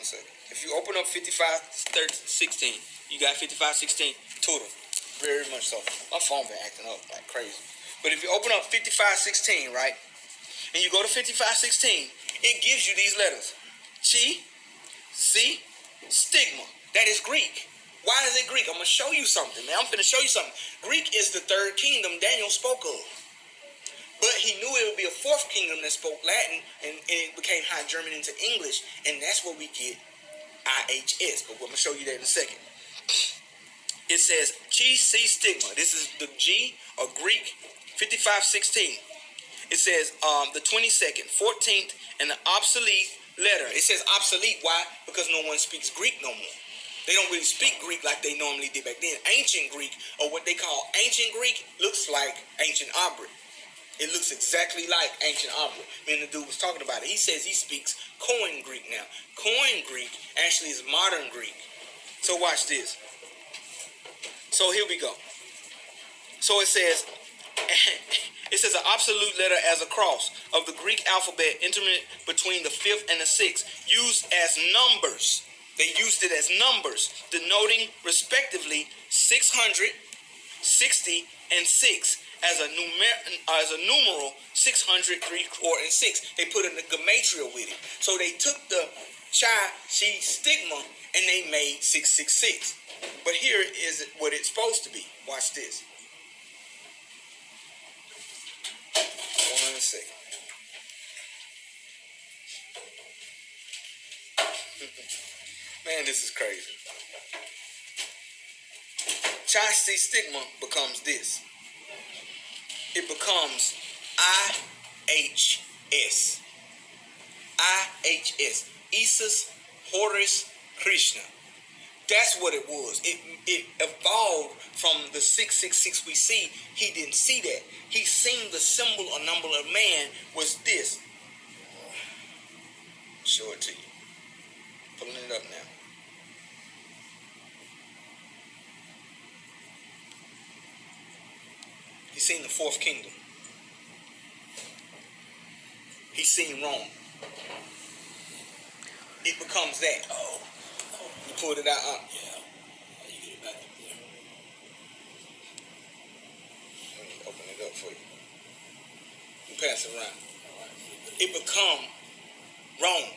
1 second. If you open up 55:16, you got 55:16 total. Very much so. My phone been acting up like crazy. But if you open up 55:16, right, and you go to 55:16, it gives you these letters: chi, si, stigma. That is Greek. Why is it Greek? I'm gonna show you something, man. I'm finna show you something. Greek is the third kingdom Daniel spoke of. But he knew it would be a fourth kingdom that spoke Latin, and it became High German into English, and that's where we get IHS. But I'm going to show you that in a second. It says Chi, Si, stigma. This is the G, or Greek, 55:16. It says the 22nd, 14th, and the obsolete letter. It says obsolete. Why? Because no one speaks Greek no more. They don't really speak Greek like they normally did back then. Ancient Greek, or what they call ancient Greek, looks like ancient Abri. It looks exactly like ancient Abri. I mean, the dude was talking about it. He says he speaks Koine Greek now. Koine Greek actually is modern Greek. So watch this. So here we go. So it says an absolute letter as a cross of the Greek alphabet intermittent between the 5th and the 6th, used as numbers. They used it as numbers, denoting respectively 600, 60, and 6 as a numeral 600, 3, 4, and 6. They put in the gematria with it. So they took the chi, chi, stigma, and they made 666. But here is what it's supposed to be. Watch this. 1 second. Man, this is crazy. Chi, chi, stigma becomes this. It becomes IHS. IHS. Isis Horus Krishna. That's what it was. It evolved from the 666 we see. He didn't see that. He seen the symbol or number of man was this. Show it to you. Pulling it up now. He seen the fourth kingdom. He seen Rome. It becomes that. Oh. You pulled it out, huh? Yeah. You get it back up there. Let me open it up for you. You pass it around. It becomes Rome.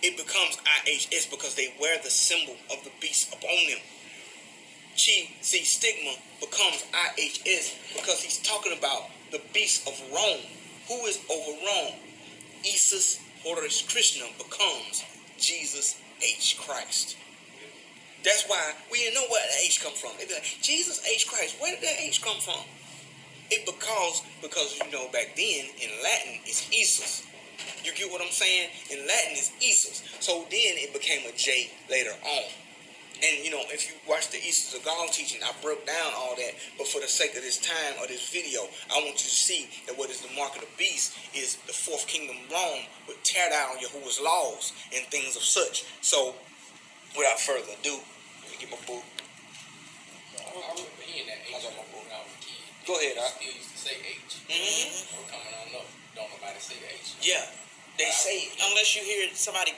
It becomes IHS because they wear the symbol of the beast upon them. Chi, Si, stigma becomes IHS because he's talking about the beast of Rome. Who is over Rome? Isis Horus Krishna becomes Jesus H. Christ. That's why we didn't know where the H come from. They be like, Jesus H. Christ, where did that H come from? It because you know back then in Latin it's Isis. You get what I'm saying? In Latin it's Isis. So then it became a J later on. And you know, if you watch the Isis of God teaching, I broke down all that. But for the sake of this time or this video, I want you to see that what is the mark of the beast is the fourth kingdom Rome would tear down Yahuwah's laws and things of such. So, without further ado, let me get my book. I remember hearing that H when I was a kid. Go ahead, Still used to say H. Mm-hmm. Coming on up, don't nobody say the H. Yeah, they say it. Unless you hear somebody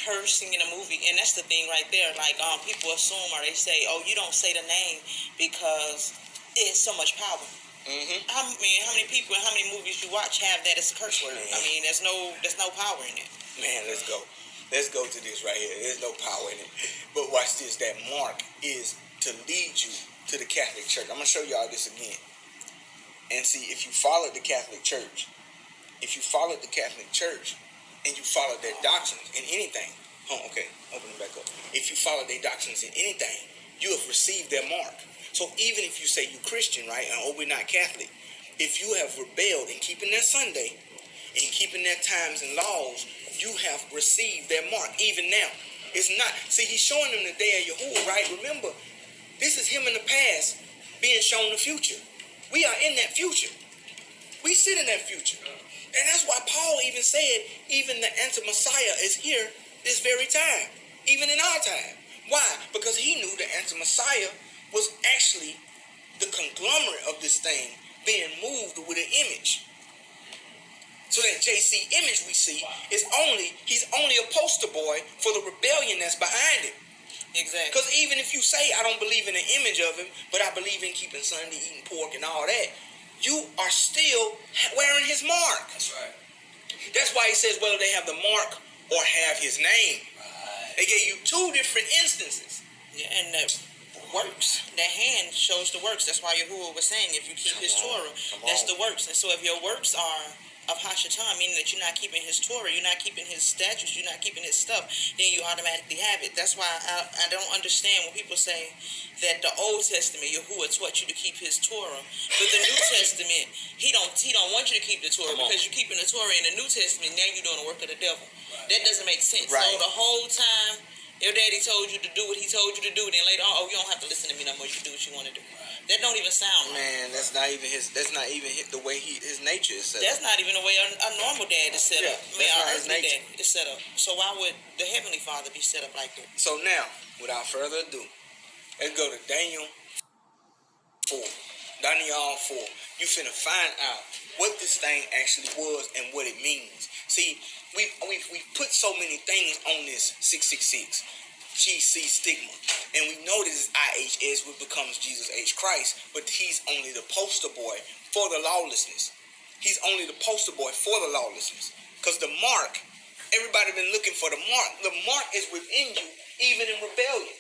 cursing in a movie, and that's the thing right there. Like people assume or they say, "Oh, you don't say the name because it's so much power." Mm-hmm. How many people and how many movies you watch have that as a curse word? Man. I mean, there's no power in it. Man, let's go to this right here. There's no power in it. But watch this. That mark is to lead you to the Catholic Church. I'm gonna show y'all this again, and see if you follow the Catholic Church. If you follow the Catholic Church. And you follow their doctrines in anything. Oh, okay. Open it back up. If you follow their doctrines in anything, you have received their mark. So even if you say you're Christian, right, and we're not Catholic, if you have rebelled in keeping their Sunday and keeping their times and laws, you have received their mark. Even now, it's not. See, he's showing them the day of Yahuwah, right? Remember, this is him in the past being shown the future. We are in that future. We sit in that future. And that's why Paul even said, even the anti-Messiah is here this very time, even in our time. Why? Because he knew the anti-Messiah was actually the conglomerate of this thing being moved with an image. So that JC image we see is he's only a poster boy boy for the rebellion that's behind it. Exactly. Because even if you say, I don't believe in the image of him, but I believe in keeping Sunday, eating pork and all that, you are still wearing his mark. That's right. That's why he says whether they have the mark or have his name. Right. They gave you two different instances. Yeah, and the works, that hand shows the works. That's why Yahuwah was saying, if you keep his Torah, that's the works. And so if your works are of Hashatan, meaning that you're not keeping his Torah, you're not keeping his statutes, you're not keeping his stuff, then you automatically have it. That's why I don't understand when people say that the Old Testament, Yahuwah taught you to keep his Torah, but the New Testament, he don't want you to keep the Torah because you're keeping the Torah in the New Testament. Now you're doing the work of the devil. Right. That doesn't make sense. Right. So the whole time your daddy told you to do what he told you to do, then later on, you don't have to listen to me no more. You can do what you want to do. That don't even sound right. Man, that's not even the way his nature is set up. That's not even the way a normal dad is set up. that's not our his earthly nature. dad is set up. So why would the Heavenly Father be set up like that? So now, without further ado, let's go to Daniel 4. Daniel 4. You finna find out what this thing actually was and what it means. See, we put so many things on this 666. GC stigma, and we know this is IHS, which becomes Jesus H. Christ, but he's only the poster boy for the lawlessness. He's only the poster boy for the lawlessness. Because the mark, everybody been looking for the mark. The mark is within you, even in rebellion.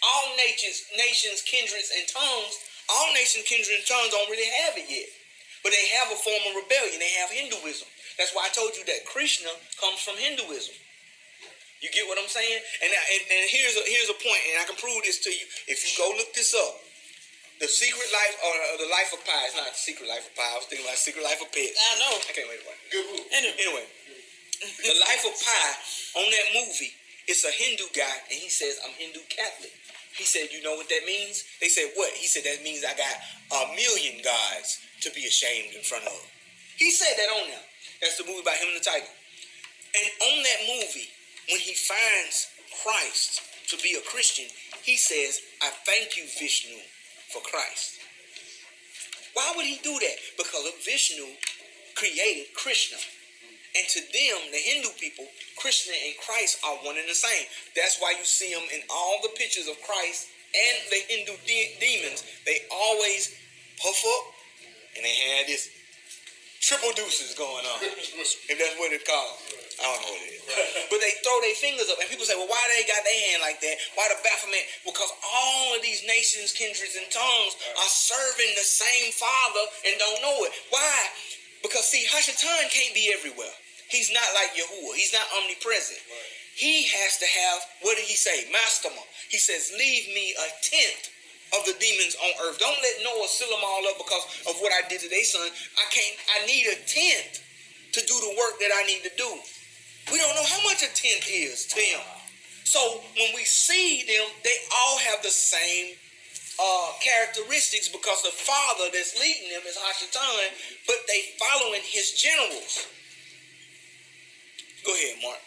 All nations, kindreds, and tongues, all nations, kindreds, and tongues don't really have it yet. But they have a form of rebellion. They have Hinduism. That's why I told you that Krishna comes from Hinduism. You get what I'm saying? And here's a point, and I can prove this to you. If you go look this up, the secret life or the life of Pi. It's not Secret Life of Pi. I was thinking about Secret Life of Pets. I know. I can't wait to watch it. Good move. Anyway, the life of Pi on that movie, it's a Hindu guy, and he says, I'm Hindu Catholic. He said, you know what that means? They said, what? He said, that means I got 1,000,000 gods to be ashamed in front of. He said that on there. That's the movie by him and the tiger. And on that movie, when he finds Christ to be a Christian, he says, I thank you, Vishnu, for Christ. Why would he do that? Because Vishnu created Krishna. And to them, the Hindu people, Krishna and Christ are one and the same. That's why you see them in all the pictures of Christ and the Hindu demons. They always puff up and they had this triple deuces going on. If that's what it's called. I don't know what it is. But they throw their fingers up. And people say, well, why they got their hand like that? Why the Baphomet? Because all of these nations, kindreds, and tongues are serving the same Father and don't know it. Why? Because, see, Hashatan can't be everywhere. He's not like Yahuwah. He's not omnipresent. He has to have, what did he say? Mastama. He says, leave me a tenth of the demons on earth. Don't let Noah seal them all up because of what I did to their son. I need a tenth to do the work that I need to do. We don't know how much a tenth is to him. So when we see them, they all have the same characteristics because the father that's leading them is Hashatan, but they following his generals. Go ahead, Mark.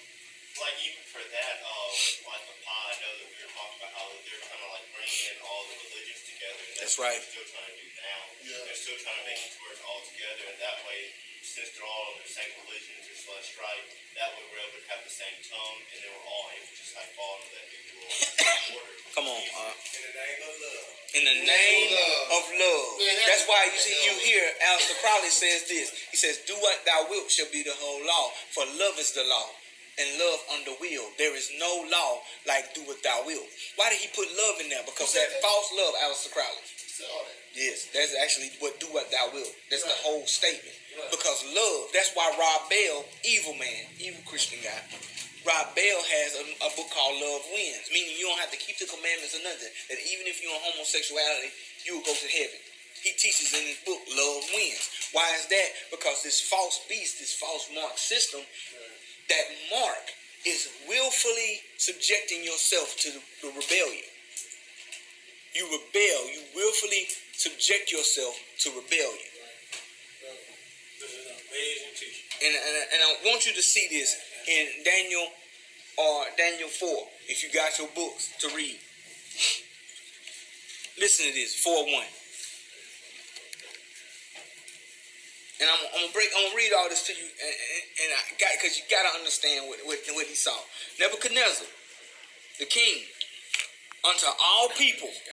Like even for that, like the pie, I know that we were talking about how they're trying to like bring in all the religions together. And That's right. What they're still trying to do now. Yeah. They're still trying to make it to where it's all together, and that way, since they're all of the same religion, just less strife, that way we're able to have the same tongue, and then we're all able to just like fall into that new world order. Come on. In the name of love. In the name of love. That's why you see, you hear Alistair Crowley says this. He says, do what thou wilt shall be the whole law, for love is the law, and love under will. There is no law like do what thou wilt. Why did he put love in there? Because that false love, Alistair Crowley. Yes, that's actually what do what thou wilt. That's the whole statement. Because love, that's why Rob Bell, evil man, evil Christian guy, Rob Bell has a book called Love Wins, meaning you don't have to keep the commandments or nothing. That even if you're in homosexuality, you will go to heaven. He teaches in his book, Love Wins. Why is that? Because this false beast, this false mark system, that mark is willfully subjecting yourself to the rebellion. You rebel, you willfully subject yourself to rebellion. And I want you to see this in Daniel 4, if you got your books to read. Listen to this, 4:1. And I'm gonna read all this to you, and I got because you gotta understand what he saw. Nebuchadnezzar, the king, unto all people